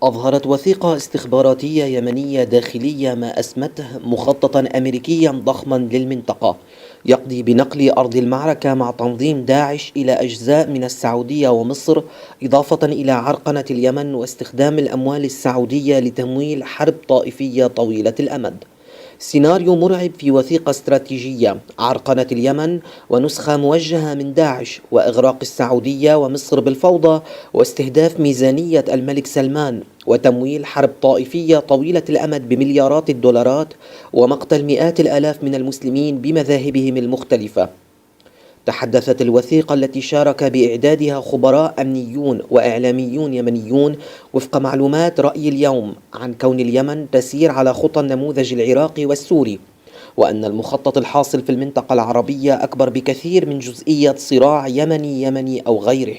أظهرت وثيقة استخباراتية يمنية داخلية ما أسمته مخططا أمريكيا ضخما للمنطقة يقضي بنقل أرض المعركة مع تنظيم داعش إلى أجزاء من السعودية ومصر، إضافة إلى عرقنة اليمن واستخدام الأموال السعودية لتمويل حرب طائفية طويلة الأمد. سيناريو مرعب في وثيقة استراتيجية: عرقنة اليمن ونسخة موجهة من داعش، وإغراق السعودية ومصر بالفوضى، واستهداف ميزانية الملك سلمان، وتمويل حرب طائفية طويلة الأمد بمليارات الدولارات، ومقتل مئات الآلاف من المسلمين بمذاهبهم المختلفة. تحدثت الوثيقة التي شارك بإعدادها خبراء أمنيون وإعلاميون يمنيون وفق معلومات رأي اليوم عن كون اليمن تسير على خطى النموذج العراقي والسوري، وأن المخطط الحاصل في المنطقة العربية أكبر بكثير من جزئية صراع يمني أو غيره.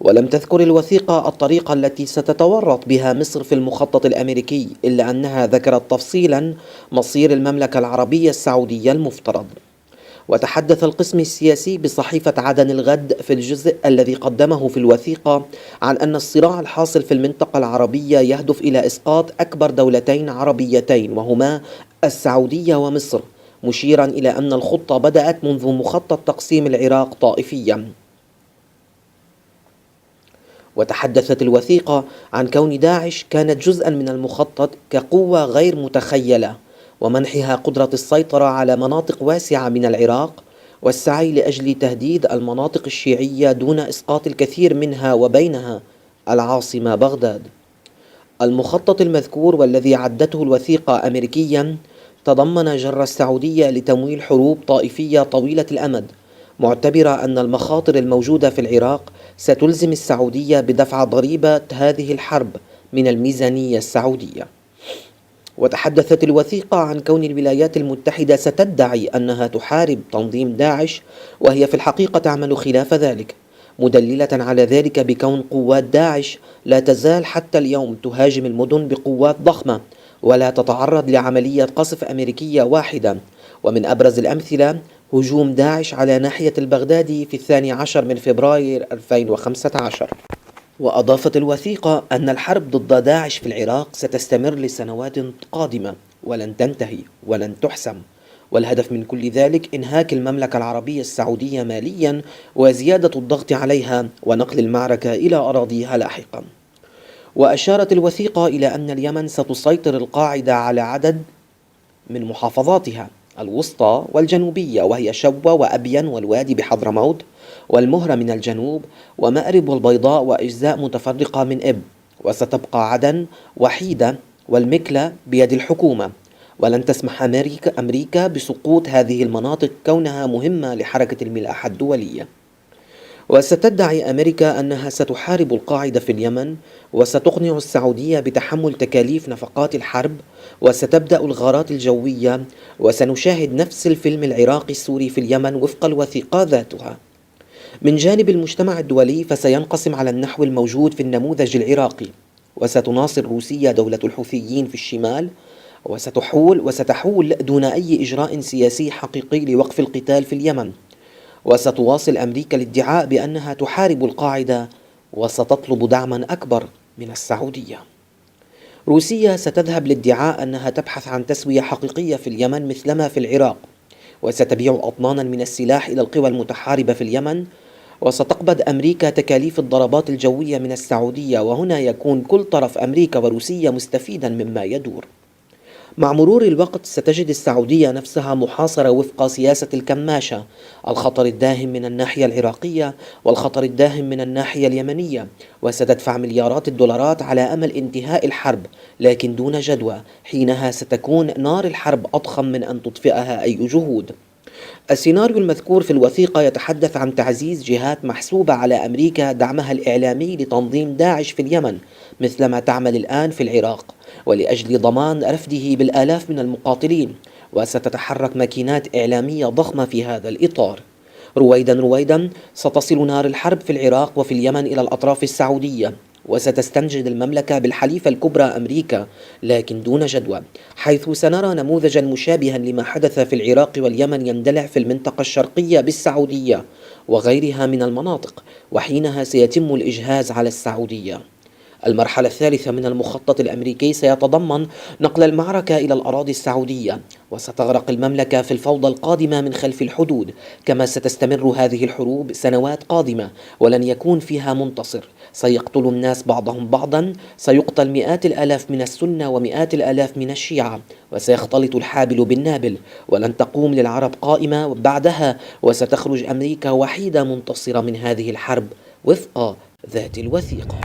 ولم تذكر الوثيقة الطريقة التي ستتورط بها مصر في المخطط الأمريكي، إلا أنها ذكرت تفصيلا مصير المملكة العربية السعودية المفترض. وتحدث القسم السياسي بصحيفة عدن الغد في الجزء الذي قدمه في الوثيقة عن أن الصراع الحاصل في المنطقة العربية يهدف إلى إسقاط أكبر دولتين عربيتين وهما السعودية ومصر، مشيرا إلى أن الخطة بدأت منذ مخطط تقسيم العراق طائفيا. وتحدثت الوثيقة عن كون داعش كانت جزءا من المخطط كقوة غير متخيلة، ومنحها قدرة السيطرة على مناطق واسعة من العراق، والسعي لأجل تهديد المناطق الشيعية دون إسقاط الكثير منها، وبينها العاصمة بغداد. المخطط المذكور والذي عدته الوثيقة أمريكيا تضمن جر السعودية لتمويل حروب طائفية طويلة الأمد، معتبرة أن المخاطر الموجودة في العراق ستلزم السعودية بدفع ضريبة هذه الحرب من الميزانية السعودية. وتحدثت الوثيقة عن كون الولايات المتحدة ستدعي أنها تحارب تنظيم داعش، وهي في الحقيقة تعمل خلاف ذلك، مدللة على ذلك بكون قوات داعش لا تزال حتى اليوم تهاجم المدن بقوات ضخمة ولا تتعرض لعملية قصف أمريكية واحدة. ومن أبرز الأمثلة هجوم داعش على ناحية البغدادي في 12 من فبراير 2015. وأضافت الوثيقة أن الحرب ضد داعش في العراق ستستمر لسنوات قادمة ولن تنتهي ولن تحسم، والهدف من كل ذلك إنهاك المملكة العربية السعودية ماليا وزيادة الضغط عليها ونقل المعركة إلى أراضيها لاحقا. وأشارت الوثيقة إلى أن اليمن ستسيطر القاعدة على عدد من محافظاتها الوسطى والجنوبية، وهي شبوة وأبين والوادي بحضرموت والمهرة من الجنوب ومأرب والبيضاء وأجزاء متفرقة من إب، وستبقى عدن وحيدة والمكلا بيد الحكومة، ولن تسمح أمريكا بسقوط هذه المناطق كونها مهمة لحركة الملاحة الدولية. وستدعي أمريكا أنها ستحارب القاعدة في اليمن، وستقنع السعودية بتحمل تكاليف نفقات الحرب، وستبدأ الغارات الجوية، وسنشاهد نفس الفيلم العراقي السوري في اليمن وفق الوثيقة ذاتها. من جانب المجتمع الدولي فسينقسم على النحو الموجود في النموذج العراقي، وستناصر روسيا دولة الحوثيين في الشمال، وستحول دون أي إجراء سياسي حقيقي لوقف القتال في اليمن، وستواصل أمريكا الادعاء بأنها تحارب القاعدة وستطلب دعما أكبر من السعودية. روسيا ستذهب لادعاء أنها تبحث عن تسوية حقيقية في اليمن مثلما في العراق، وستبيع أطنانا من السلاح إلى القوى المتحاربة في اليمن، وستقبض أمريكا تكاليف الضربات الجوية من السعودية، وهنا يكون كل طرف أمريكا وروسيا مستفيدا مما يدور. مع مرور الوقت ستجد السعودية نفسها محاصرة وفق سياسة الكماشة، الخطر الداهم من الناحية العراقية والخطر الداهم من الناحية اليمنية، وستدفع مليارات الدولارات على أمل انتهاء الحرب، لكن دون جدوى. حينها ستكون نار الحرب أضخم من أن تطفئها أي جهود. السيناريو المذكور في الوثيقة يتحدث عن تعزيز جهات محسوبة على أمريكا دعمها الإعلامي لتنظيم داعش في اليمن مثلما تعمل الآن في العراق، ولأجل ضمان رفده بالآلاف من المقاتلين، وستتحرك ماكينات إعلامية ضخمة في هذا الإطار. رويدا ستصل نار الحرب في العراق وفي اليمن إلى الأطراف السعودية، وستستنجد المملكة بالحليفة الكبرى أمريكا، لكن دون جدوى، حيث سنرى نموذجا مشابها لما حدث في العراق واليمن يندلع في المنطقة الشرقية بالسعودية وغيرها من المناطق، وحينها سيتم الإجهاز على السعودية. المرحلة الثالثة من المخطط الأمريكي سيتضمن نقل المعركة إلى الأراضي السعودية، وستغرق المملكة في الفوضى القادمة من خلف الحدود، كما ستستمر هذه الحروب سنوات قادمة ولن يكون فيها منتصر. سيقتل الناس بعضهم بعضا، سيقتل مئات الآلاف من السنة ومئات الآلاف من الشيعة، وسيختلط الحابل بالنابل، ولن تقوم للعرب قائمة بعدها، وستخرج أمريكا وحيدة منتصرة من هذه الحرب وفق ذات الوثيقة.